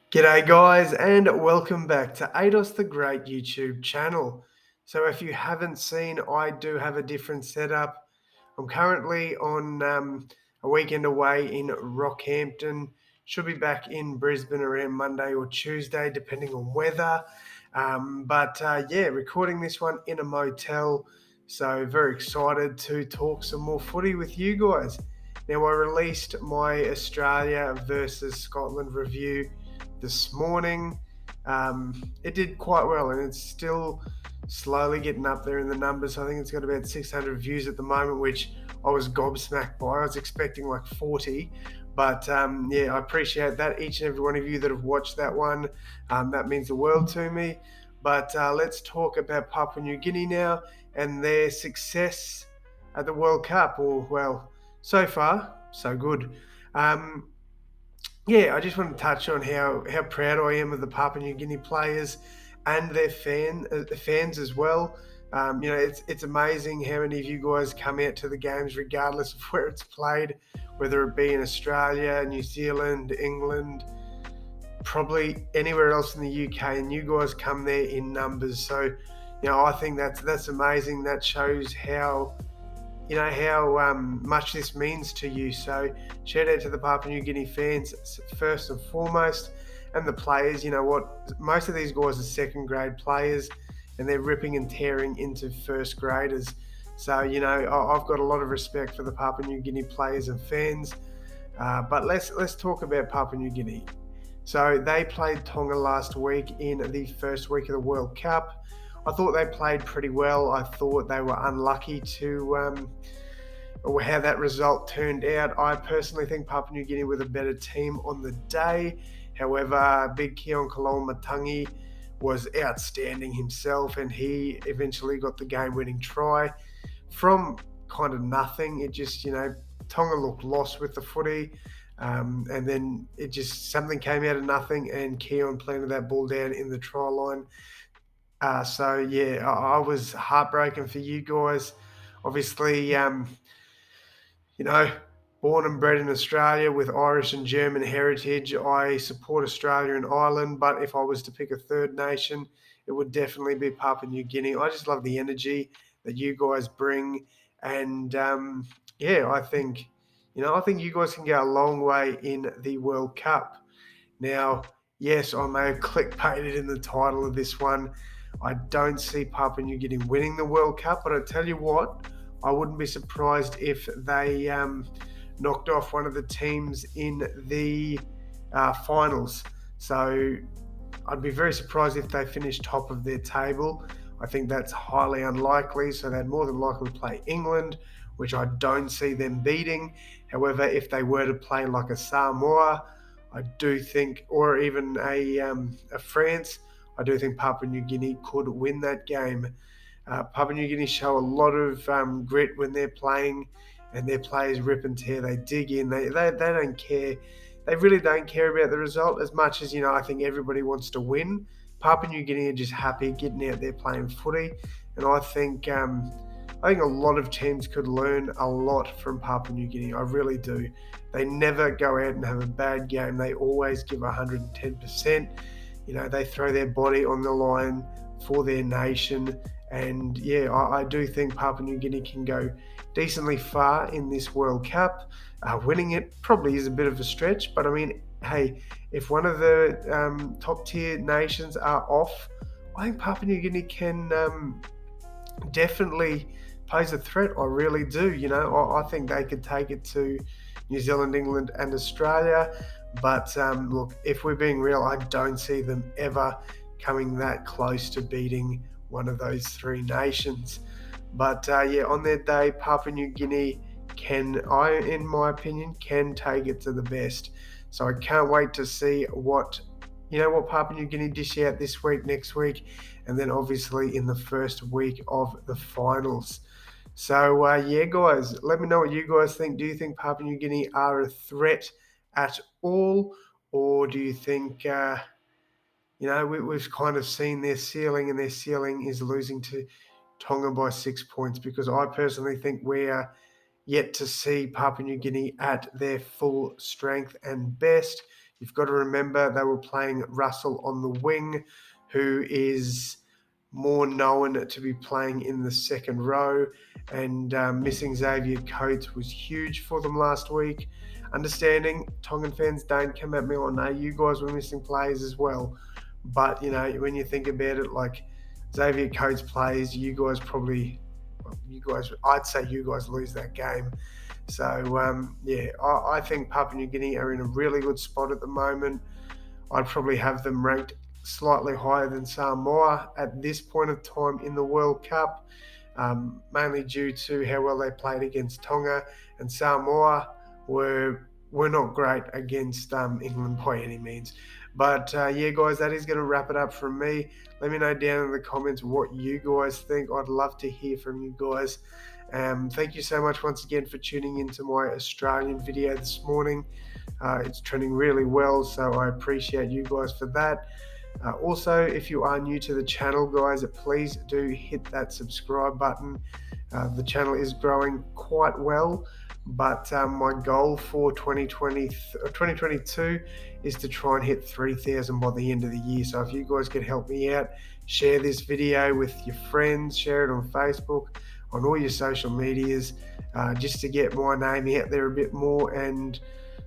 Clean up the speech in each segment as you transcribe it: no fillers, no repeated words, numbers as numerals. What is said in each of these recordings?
G'day, guys, and welcome back to Ados the Great YouTube channel. So, if you haven't seen, I do have a different setup. I'm currently on a weekend away in Rockhampton. Should be back in Brisbane around Monday or Tuesday, depending on weather. Yeah, recording this one in a motel. So, very excited to talk some more footy with you guys. Now, I released my Australia versus Scotland review this morning. It did quite well, and it's still slowly getting up there in the numbers. I think it's got about 600 views at the moment, which I was gobsmacked by. I was expecting like 40, but yeah, I appreciate that. Each and every one of you that have watched that one, that means the world to me. But let's talk about Papua New Guinea now and their success at the World Cup. Or well, so far so good. Um, yeah, I just want to touch on how proud I am of the Papua New Guinea players and their fans as well. It's amazing how many of you guys come out to the games, regardless of where it's played, whether it be in Australia, New Zealand, England, probably anywhere else in the UK, and you guys come there in numbers. So, I think that's amazing. That shows how much this means to you. So shout out to the Papua New Guinea fans first and foremost, and the players. You know what? Most of these guys are second grade players, and they're ripping and tearing into first graders. So I've got a lot of respect for the Papua New Guinea players and fans. But let's talk about Papua New Guinea. So they played Tonga last week in the first week of the World Cup. I thought they played pretty well. I thought they were unlucky to or how that result turned out. I personally think Papua New Guinea were the better team on the day. However, Big Keon Kalolmatangi was outstanding himself, and he eventually got the game-winning try from kind of nothing. It just, Tonga looked lost with the footy. And then it just something came out of nothing, and Keon planted that ball down in the try line. So yeah, I was heartbroken for you guys. Obviously, you know, born and bred in Australia with Irish and German heritage, I support Australia and Ireland. But if I was to pick a third nation, it would definitely be Papua New Guinea. I just love the energy that you guys bring, and yeah, I think you guys can go a long way in the World Cup. Now, yes, I may have clickbaited in the title of this one. I don't see Papua New Guinea winning the World Cup, but I tell you what, I wouldn't be surprised if they knocked off one of the teams in the finals. So I'd be very surprised if they finish top of their table. I think that's highly unlikely. So they'd more than likely play England, which I don't see them beating. However, if they were to play like a Samoa, I do think, or even a France, I do think Papua New Guinea could win that game. Papua New Guinea show a lot of grit when they're playing, and their players rip and tear. They dig in. They don't care. They really don't care about the result as much as I think everybody wants to win. Papua New Guinea are just happy getting out there playing footy, and I think a lot of teams could learn a lot from Papua New Guinea. I really do. They never go out and have a bad game. They always give 110%. They throw their body on the line for their nation. And yeah, I do think Papua New Guinea can go decently far in this World Cup. Winning it probably is a bit of a stretch, but I mean, hey, if one of the top tier nations are off, I think Papua New Guinea can definitely pose a threat. I really do. I think they could take it to New Zealand, England, and Australia. But look, if we're being real, I don't see them ever coming that close to beating one of those three nations. But yeah, on their day, Papua New Guinea in my opinion, can take it to the best. So I can't wait to see what Papua New Guinea dish out this week, next week, and then obviously in the first week of the finals. So yeah, guys, let me know what you guys think. Do you think Papua New Guinea are a threat at all, or do you think we've kind of seen their ceiling, and their ceiling is losing to Tonga by 6 points? Because I personally think we are yet to see Papua New Guinea at their full strength and best. You've got to remember they were playing Russell on the wing, who is more known to be playing in the second row, and missing Xavier Coates was huge for them last week. Understanding Tongan fans, don't come at me on, no, you guys were missing players as well. But, when you think about it, like Xavier Coates plays, I'd say you guys lose that game. So, I think Papua New Guinea are in a really good spot at the moment. I'd probably have them ranked slightly higher than Samoa at this point of time in the World Cup, mainly due to how well they played against Tonga, and Samoa were not great against England by any means. But guys, that is going to wrap it up from me. Let me know down in the comments what you guys think. I'd love to hear from you guys. Thank you so much once again for tuning into my Australian video this morning. It's trending really well, so I appreciate you guys for that. Also, if you are new to the channel, guys, please do hit that subscribe button. The channel is growing quite well, but my goal for 2022 is to try and hit 3,000 by the end of the year. So if you guys could help me out, share this video with your friends, share it on Facebook, on all your social medias, just to get my name out there a bit more, and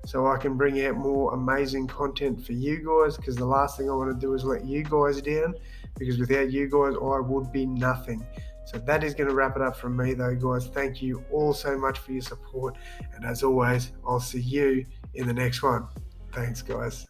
so I can bring out more amazing content for you guys, because the last thing I want to do is let you guys down, because without you guys I would be nothing. So that is going to wrap it up from me though, guys. Thank you all so much for your support, and as always, I'll see you in the next one. Thanks, guys.